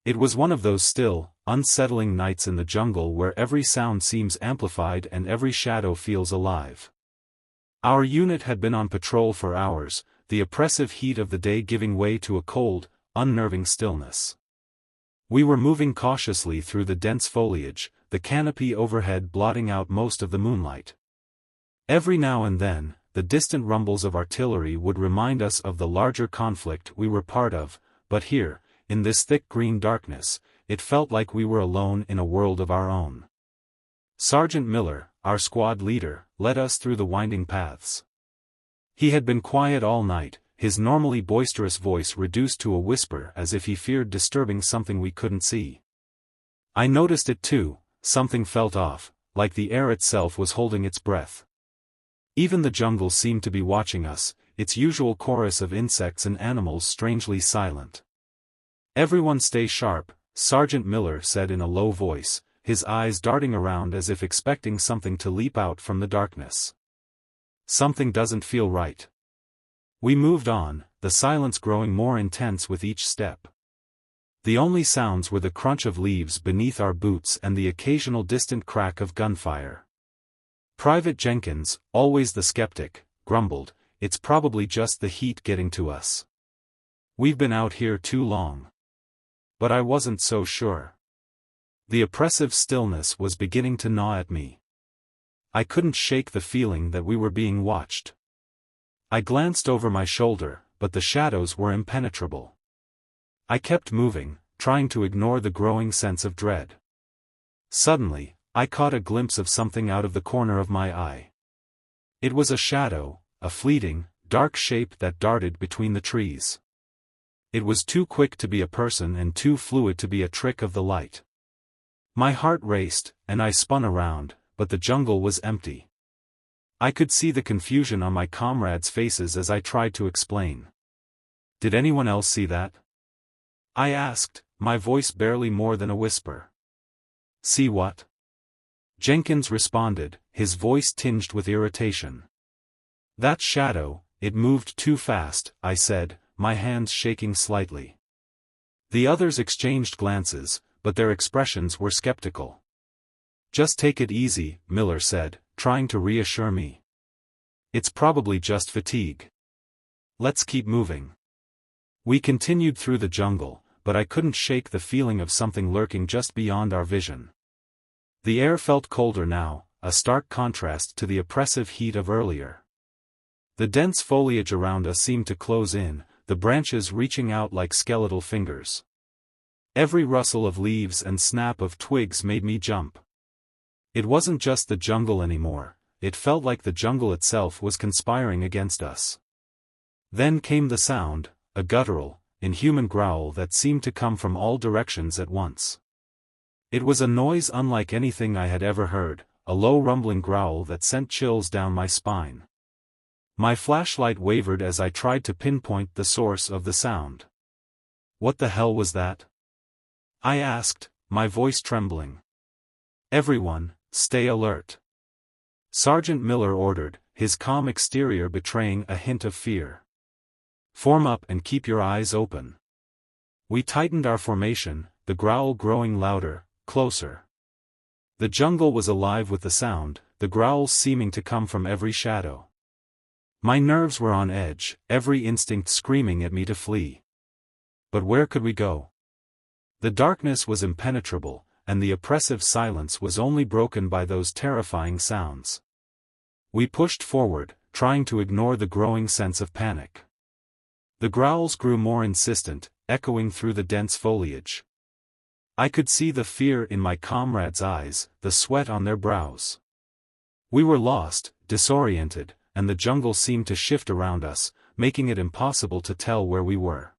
It was one of those still, unsettling nights in the jungle where every sound seems amplified and every shadow feels alive. Our unit had been on patrol for hours, the oppressive heat of the day giving way to a cold, unnerving stillness. We were moving cautiously through the dense foliage, the canopy overhead blotting out most of the moonlight. Every now and then, the distant rumbles of artillery would remind us of the larger conflict we were part of, but here, in this thick green darkness, it felt like we were alone in a world of our own. Sergeant Miller, our squad leader, led us through the winding paths. He had been quiet all night, his normally boisterous voice reduced to a whisper as if he feared disturbing something we couldn't see. I noticed it too, something felt off, like the air itself was holding its breath. Even the jungle seemed to be watching us, its usual chorus of insects and animals strangely silent. "Everyone stay sharp," Sergeant Miller said in a low voice, his eyes darting around as if expecting something to leap out from the darkness. "Something doesn't feel right." We moved on, the silence growing more intense with each step. The only sounds were the crunch of leaves beneath our boots and the occasional distant crack of gunfire. Private Jenkins, always the skeptic, grumbled, "It's probably just the heat getting to us. We've been out here too long." But I wasn't so sure. The oppressive stillness was beginning to gnaw at me. I couldn't shake the feeling that we were being watched. I glanced over my shoulder, but the shadows were impenetrable. I kept moving, trying to ignore the growing sense of dread. Suddenly, I caught a glimpse of something out of the corner of my eye. It was a shadow, a fleeting, dark shape that darted between the trees. It was too quick to be a person and too fluid to be a trick of the light. My heart raced, and I spun around, but the jungle was empty. I could see the confusion on my comrades' faces as I tried to explain. "Did anyone else see that?" I asked, my voice barely more than a whisper. "See what?" Jenkins responded, his voice tinged with irritation. "That shadow, it moved too fast," I said, my hands shaking slightly. The others exchanged glances, but their expressions were skeptical. "Just take it easy," Miller said, trying to reassure me. "It's probably just fatigue. Let's keep moving." We continued through the jungle, but I couldn't shake the feeling of something lurking just beyond our vision. The air felt colder now, a stark contrast to the oppressive heat of earlier. The dense foliage around us seemed to close in, the branches reaching out like skeletal fingers. Every rustle of leaves and snap of twigs made me jump. It wasn't just the jungle anymore, it felt like the jungle itself was conspiring against us. Then came the sound, a guttural, inhuman growl that seemed to come from all directions at once. It was a noise unlike anything I had ever heard, a low rumbling growl that sent chills down my spine. My flashlight wavered as I tried to pinpoint the source of the sound. "What the hell was that?" I asked, my voice trembling. "Everyone, stay alert," Sergeant Miller ordered, his calm exterior betraying a hint of fear. "Form up and keep your eyes open." We tightened our formation, the growl growing louder, closer. The jungle was alive with the sound, the growls seeming to come from every shadow. My nerves were on edge, every instinct screaming at me to flee. But where could we go? The darkness was impenetrable, and the oppressive silence was only broken by those terrifying sounds. We pushed forward, trying to ignore the growing sense of panic. The growls grew more insistent, echoing through the dense foliage. I could see the fear in my comrades' eyes, the sweat on their brows. We were lost, disoriented, and the jungle seemed to shift around us, making it impossible to tell where we were.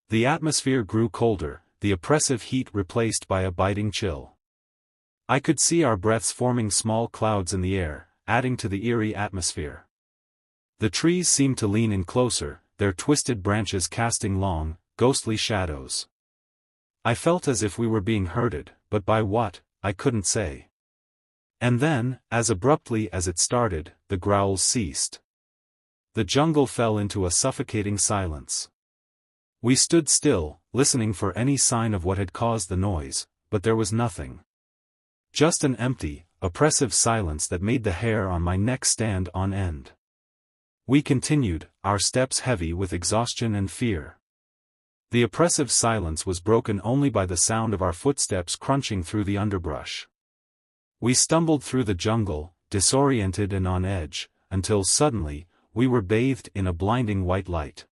The atmosphere grew colder, the oppressive heat replaced by a biting chill. I could see our breaths forming small clouds in the air, adding to the eerie atmosphere. The trees seemed to lean in closer, their twisted branches casting long, ghostly shadows. I felt as if we were being herded, but by what, I couldn't say. And then, as abruptly as it started, the growls ceased. The jungle fell into a suffocating silence. We stood still, listening for any sign of what had caused the noise, but there was nothing. Just an empty, oppressive silence that made the hair on my neck stand on end. We continued, our steps heavy with exhaustion and fear. The oppressive silence was broken only by the sound of our footsteps crunching through the underbrush. We stumbled through the jungle, disoriented and on edge, until suddenly, we were bathed in a blinding white light.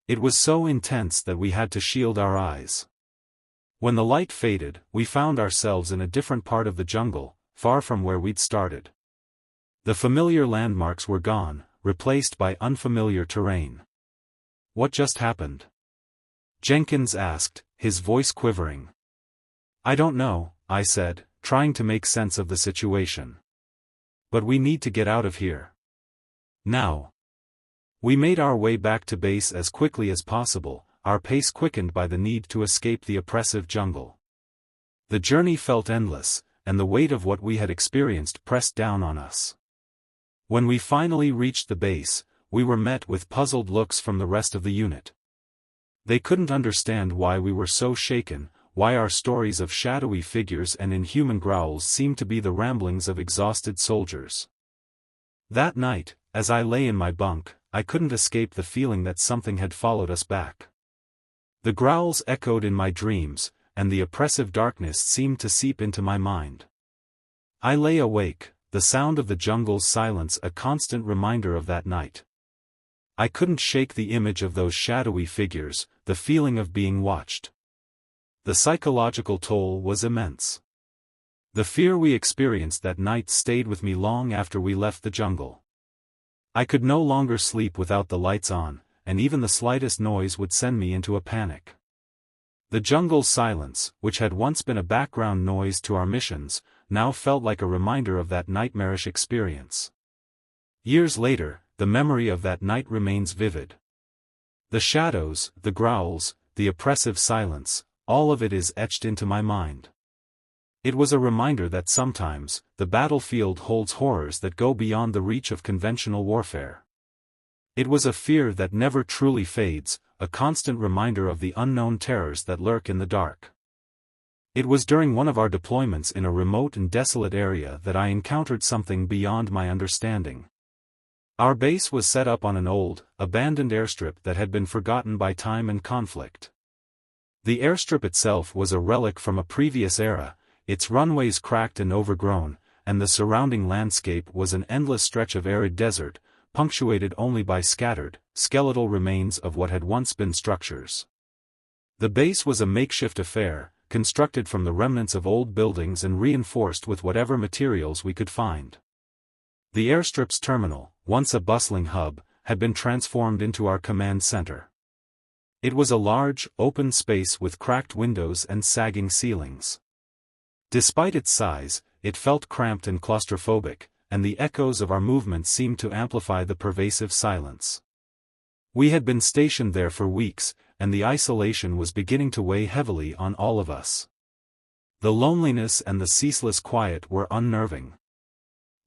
It was so intense that we had to shield our eyes. When the light faded, we found ourselves in a different part of the jungle, far from where we'd started. The familiar landmarks were gone, replaced by unfamiliar terrain. What just happened? Jenkins asked, his voice quivering. I don't know, I said, trying to make sense of the situation. But we need to get out of here. Now. We made our way back to base as quickly as possible, our pace quickened by the need to escape the oppressive jungle. The journey felt endless, and the weight of what we had experienced pressed down on us. When we finally reached the base, we were met with puzzled looks from the rest of the unit. They couldn't understand why we were so shaken, why our stories of shadowy figures and inhuman growls seemed to be the ramblings of exhausted soldiers. That night, as I lay in my bunk, I couldn't escape the feeling that something had followed us back. The growls echoed in my dreams, and the oppressive darkness seemed to seep into my mind. I lay awake, the sound of the jungle's silence a constant reminder of that night. I couldn't shake the image of those shadowy figures, the feeling of being watched. The psychological toll was immense. The fear we experienced that night stayed with me long after we left the jungle. I could no longer sleep without the lights on, and even the slightest noise would send me into a panic. The jungle's silence, which had once been a background noise to our missions, now felt like a reminder of that nightmarish experience. Years later, the memory of that night remains vivid. The shadows, the growls, the oppressive silence, all of it is etched into my mind. It was a reminder that sometimes, the battlefield holds horrors that go beyond the reach of conventional warfare. It was a fear that never truly fades, a constant reminder of the unknown terrors that lurk in the dark. It was during one of our deployments in a remote and desolate area that I encountered something beyond my understanding. Our base was set up on an old, abandoned airstrip that had been forgotten by time and conflict. The airstrip itself was a relic from a previous era, its runways cracked and overgrown, and the surrounding landscape was an endless stretch of arid desert, punctuated only by scattered, skeletal remains of what had once been structures. The base was a makeshift affair, constructed from the remnants of old buildings and reinforced with whatever materials we could find. The airstrip's terminal, once a bustling hub, had been transformed into our command center. It was a large, open space with cracked windows and sagging ceilings. Despite its size, it felt cramped and claustrophobic, and the echoes of our movements seemed to amplify the pervasive silence. We had been stationed there for weeks, and the isolation was beginning to weigh heavily on all of us. The loneliness and the ceaseless quiet were unnerving.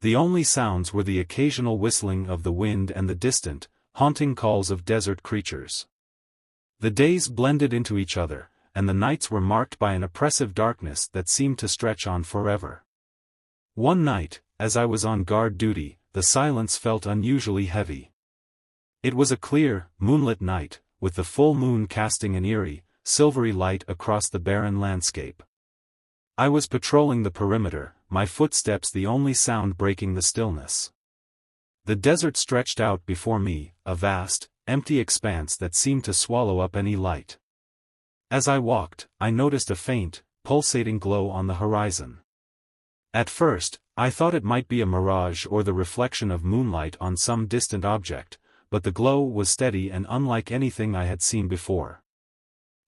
The only sounds were the occasional whistling of the wind and the distant, haunting calls of desert creatures. The days blended into each other, and the nights were marked by an oppressive darkness that seemed to stretch on forever. One night, as I was on guard duty, the silence felt unusually heavy. It was a clear, moonlit night, with the full moon casting an eerie, silvery light across the barren landscape. I was patrolling the perimeter, my footsteps the only sound breaking the stillness. The desert stretched out before me, a vast, empty expanse that seemed to swallow up any light. As I walked, I noticed a faint, pulsating glow on the horizon. At first, I thought it might be a mirage or the reflection of moonlight on some distant object, but the glow was steady and unlike anything I had seen before.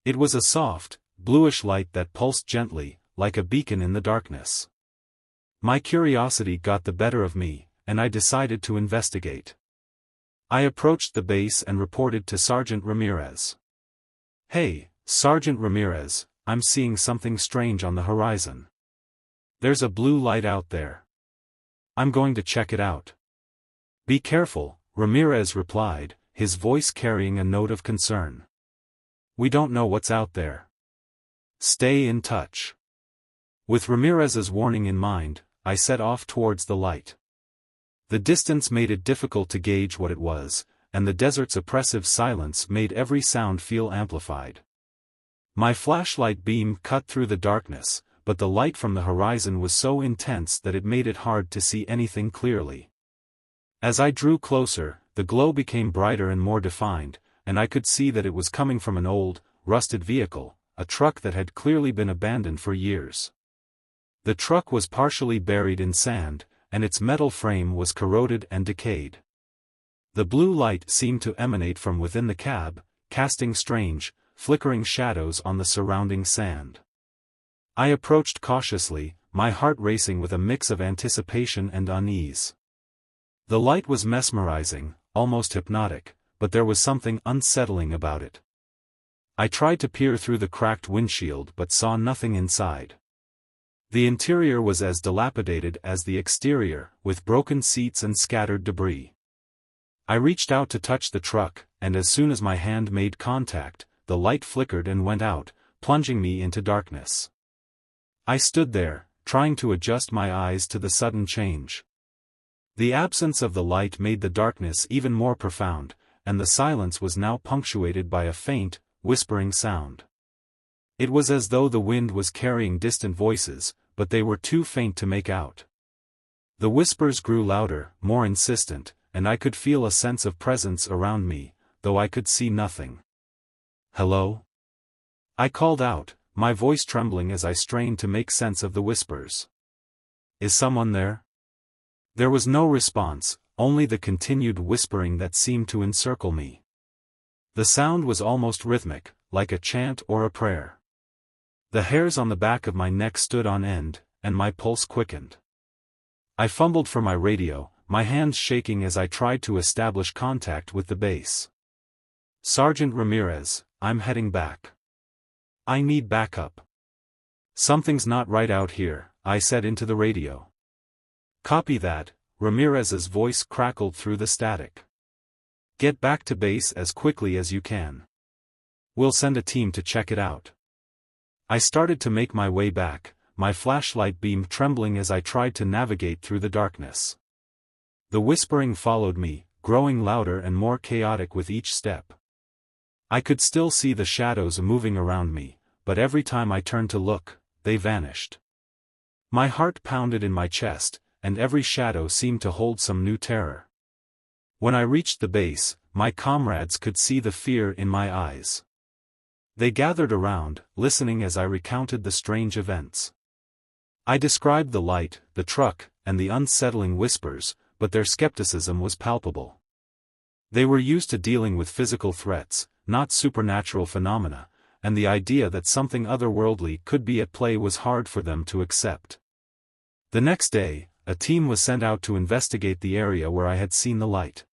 It was a soft, bluish light that pulsed gently, like a beacon in the darkness. My curiosity got the better of me, and I decided to investigate. I approached the base and reported to Sergeant Ramirez. "Hey, Sergeant Ramirez, I'm seeing something strange on the horizon. There's a blue light out there. I'm going to check it out." "Be careful," Ramirez replied, his voice carrying a note of concern. We don't know what's out there. Stay in touch. With Ramirez's warning in mind, I set off towards the light. The distance made it difficult to gauge what it was, and the desert's oppressive silence made every sound feel amplified. My flashlight beam cut through the darkness, but the light from the horizon was so intense that it made it hard to see anything clearly. As I drew closer, the glow became brighter and more defined, and I could see that it was coming from an old, rusted vehicle, a truck that had clearly been abandoned for years. The truck was partially buried in sand, and its metal frame was corroded and decayed. The blue light seemed to emanate from within the cab, casting strange, flickering shadows on the surrounding sand. I approached cautiously, my heart racing with a mix of anticipation and unease. The light was mesmerizing, almost hypnotic, but there was something unsettling about it. I tried to peer through the cracked windshield but saw nothing inside. The interior was as dilapidated as the exterior, with broken seats and scattered debris. I reached out to touch the truck, and as soon as my hand made contact, the light flickered and went out, plunging me into darkness. I stood there, trying to adjust my eyes to the sudden change. The absence of the light made the darkness even more profound, and the silence was now punctuated by a faint, whispering sound. It was as though the wind was carrying distant voices, but they were too faint to make out. The whispers grew louder, more insistent, and I could feel a sense of presence around me, though I could see nothing. "Hello?" I called out, my voice trembling as I strained to make sense of the whispers. "Is someone there?" There was no response, only the continued whispering that seemed to encircle me. The sound was almost rhythmic, like a chant or a prayer. The hairs on the back of my neck stood on end, and my pulse quickened. I fumbled for my radio, my hands shaking as I tried to establish contact with the base. "Sergeant Ramirez, I'm heading back. I need backup." "Something's not right out here," I said into the radio. "Copy that," Ramirez's voice crackled through the static. "Get back to base as quickly as you can. We'll send a team to check it out." I started to make my way back, my flashlight beam trembling as I tried to navigate through the darkness. The whispering followed me, growing louder and more chaotic with each step. I could still see the shadows moving around me, but every time I turned to look, they vanished. My heart pounded in my chest, and every shadow seemed to hold some new terror. When I reached the base, my comrades could see the fear in my eyes. They gathered around, listening as I recounted the strange events. I described the light, the truck, and the unsettling whispers, but their skepticism was palpable. They were used to dealing with physical threats, not supernatural phenomena, and the idea that something otherworldly could be at play was hard for them to accept. The next day, a team was sent out to investigate the area where I had seen the light.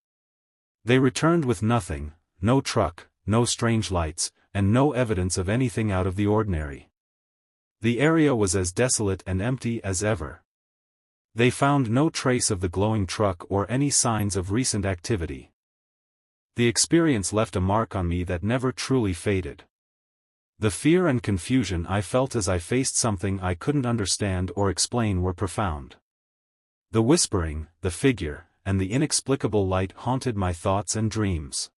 They returned with nothing, no truck, no strange lights, and no evidence of anything out of the ordinary. The area was as desolate and empty as ever. They found no trace of the glowing truck or any signs of recent activity. The experience left a mark on me that never truly faded. The fear and confusion I felt as I faced something I couldn't understand or explain were profound. The whispering, the figure, and the inexplicable light haunted my thoughts and dreams.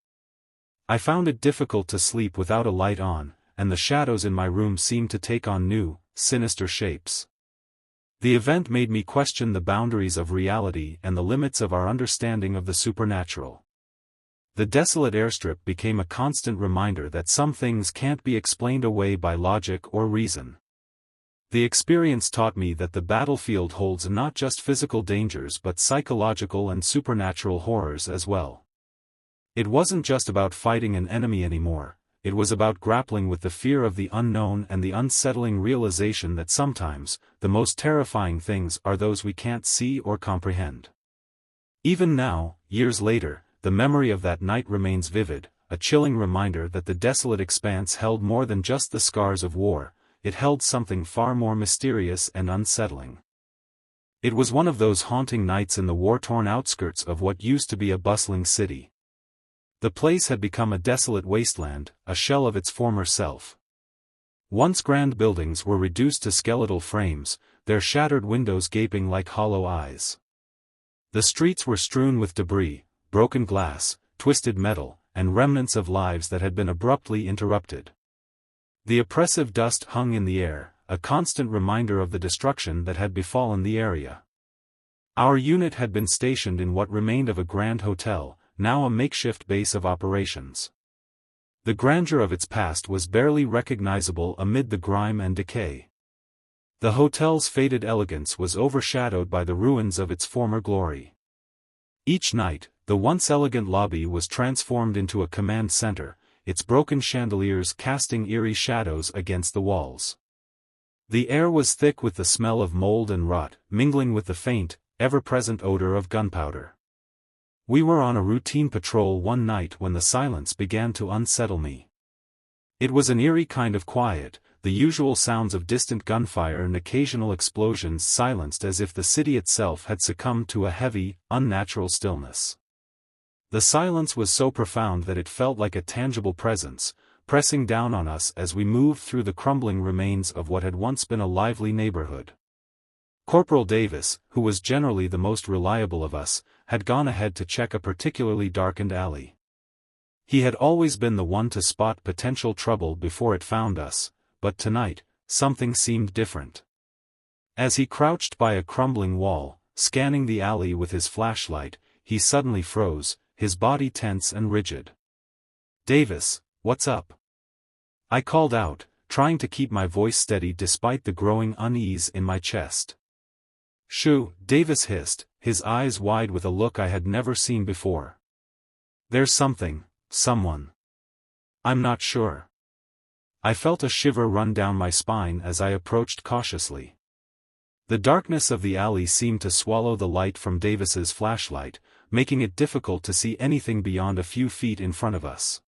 I found it difficult to sleep without a light on, and the shadows in my room seemed to take on new, sinister shapes. The event made me question the boundaries of reality and the limits of our understanding of the supernatural. The desolate airstrip became a constant reminder that some things can't be explained away by logic or reason. The experience taught me that the battlefield holds not just physical dangers but psychological and supernatural horrors as well. It wasn't just about fighting an enemy anymore, it was about grappling with the fear of the unknown and the unsettling realization that sometimes, the most terrifying things are those we can't see or comprehend. Even now, years later, the memory of that night remains vivid, a chilling reminder that the desolate expanse held more than just the scars of war, it held something far more mysterious and unsettling. It was one of those haunting nights in the war-torn outskirts of what used to be a bustling city. The place had become a desolate wasteland, a shell of its former self. Once grand buildings were reduced to skeletal frames, their shattered windows gaping like hollow eyes. The streets were strewn with debris, broken glass, twisted metal, and remnants of lives that had been abruptly interrupted. The oppressive dust hung in the air, a constant reminder of the destruction that had befallen the area. Our unit had been stationed in what remained of a grand hotel, now a makeshift base of operations. The grandeur of its past was barely recognizable amid the grime and decay. The hotel's faded elegance was overshadowed by the ruins of its former glory. Each night, the once elegant lobby was transformed into a command center, its broken chandeliers casting eerie shadows against the walls. The air was thick with the smell of mold and rot, mingling with the faint, ever-present odor of gunpowder. We were on a routine patrol one night when the silence began to unsettle me. It was an eerie kind of quiet, the usual sounds of distant gunfire and occasional explosions silenced as if the city itself had succumbed to a heavy, unnatural stillness. The silence was so profound that it felt like a tangible presence, pressing down on us as we moved through the crumbling remains of what had once been a lively neighborhood. Corporal Davis, who was generally the most reliable of us, had gone ahead to check a particularly darkened alley. He had always been the one to spot potential trouble before it found us, but tonight, something seemed different. As he crouched by a crumbling wall, scanning the alley with his flashlight, he suddenly froze, his body tense and rigid. "Davis, what's up?" I called out, trying to keep my voice steady despite the growing unease in my chest. "Shoo," Davis hissed, his eyes wide with a look I had never seen before. "There's someone. I'm not sure." I felt a shiver run down my spine as I approached cautiously. The darkness of the alley seemed to swallow the light from Davis's flashlight, making it difficult to see anything beyond a few feet in front of us.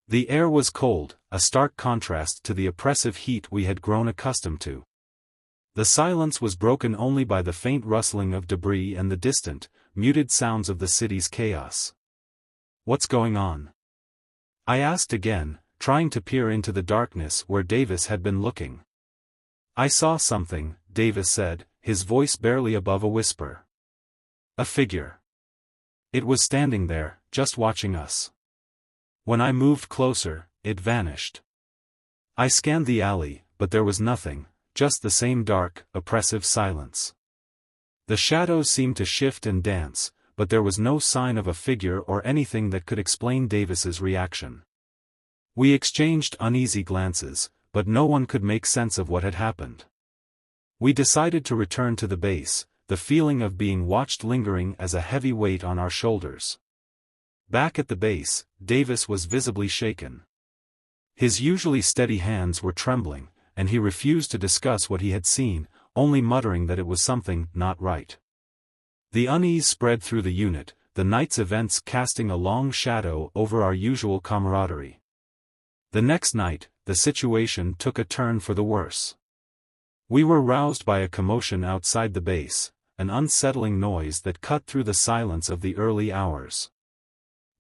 The air was cold, a stark contrast to the oppressive heat we had grown accustomed to. The silence was broken only by the faint rustling of debris and the distant, muted sounds of the city's chaos. "What's going on?" I asked again, trying to peer into the darkness where Davis had been looking. "I saw something," Davis said, his voice barely above a whisper. "A figure. It was standing there, just watching us. When I moved closer, it vanished." I scanned the alley, but there was nothing, just the same dark, oppressive silence. The shadows seemed to shift and dance, but there was no sign of a figure or anything that could explain Davis's reaction. We exchanged uneasy glances, but no one could make sense of what had happened. We decided to return to the base, the feeling of being watched lingering as a heavy weight on our shoulders. Back at the base, Davis was visibly shaken. His usually steady hands were trembling, and he refused to discuss what he had seen, only muttering that it was something not right. The unease spread through the unit, the night's events casting a long shadow over our usual camaraderie. The next night, the situation took a turn for the worse. We were roused by a commotion outside the base, an unsettling noise that cut through the silence of the early hours.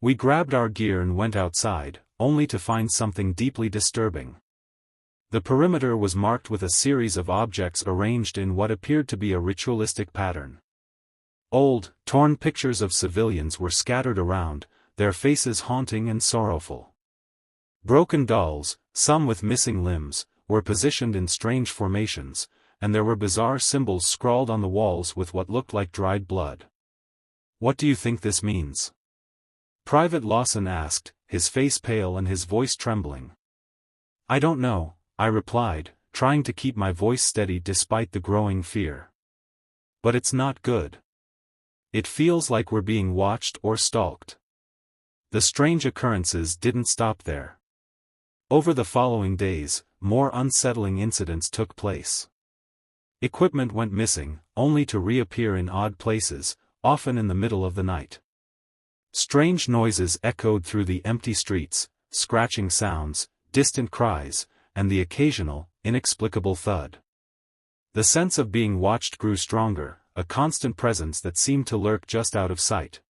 We grabbed our gear and went outside, only to find something deeply disturbing. The perimeter was marked with a series of objects arranged in what appeared to be a ritualistic pattern. Old, torn pictures of civilians were scattered around, their faces haunting and sorrowful. Broken dolls, some with missing limbs, were positioned in strange formations, and there were bizarre symbols scrawled on the walls with what looked like dried blood. "What do you think this means?" Private Lawson asked, his face pale and his voice trembling. "I don't know," I replied, trying to keep my voice steady despite the growing fear. "But it's not good. It feels like we're being watched or stalked." The strange occurrences didn't stop there. Over the following days, more unsettling incidents took place. Equipment went missing, only to reappear in odd places, often in the middle of the night. Strange noises echoed through the empty streets, scratching sounds, distant cries, and the occasional, inexplicable thud. The sense of being watched grew stronger, a constant presence that seemed to lurk just out of sight.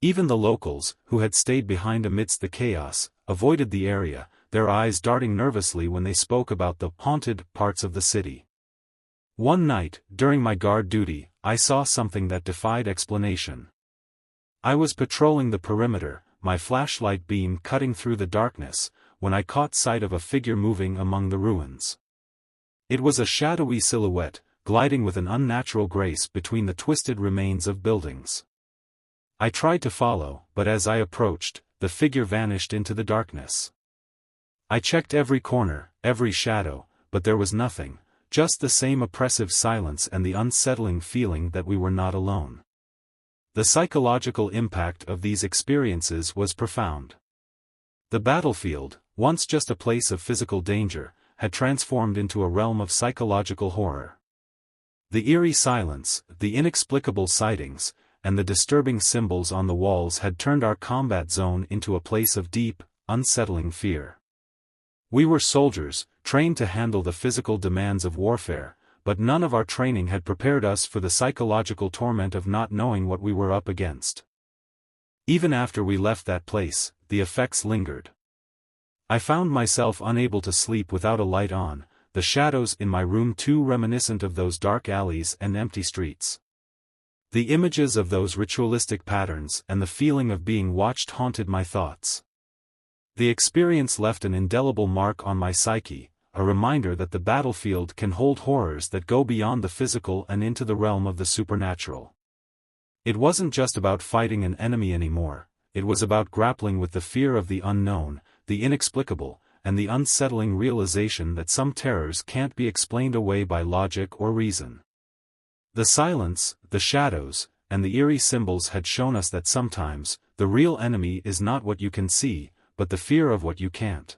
Even the locals, who had stayed behind amidst the chaos, avoided the area, their eyes darting nervously when they spoke about the haunted parts of the city. One night, during my guard duty, I saw something that defied explanation. I was patrolling the perimeter, my flashlight beam cutting through the darkness, when I caught sight of a figure moving among the ruins. It was a shadowy silhouette, gliding with an unnatural grace between the twisted remains of buildings. I tried to follow, but as I approached, the figure vanished into the darkness. I checked every corner, every shadow, but there was nothing, just the same oppressive silence and the unsettling feeling that we were not alone. The psychological impact of these experiences was profound. The battlefield, once just a place of physical danger, had transformed into a realm of psychological horror. The eerie silence, the inexplicable sightings, and the disturbing symbols on the walls had turned our combat zone into a place of deep, unsettling fear. We were soldiers, trained to handle the physical demands of warfare, but none of our training had prepared us for the psychological torment of not knowing what we were up against. Even after we left that place, the effects lingered. I found myself unable to sleep without a light on, the shadows in my room too reminiscent of those dark alleys and empty streets. The images of those ritualistic patterns and the feeling of being watched haunted my thoughts. The experience left an indelible mark on my psyche, a reminder that the battlefield can hold horrors that go beyond the physical and into the realm of the supernatural. It wasn't just about fighting an enemy anymore, it was about grappling with the fear of the unknown, the inexplicable, and the unsettling realization that some terrors can't be explained away by logic or reason. The silence, the shadows, and the eerie symbols had shown us that sometimes, the real enemy is not what you can see, but the fear of what you can't.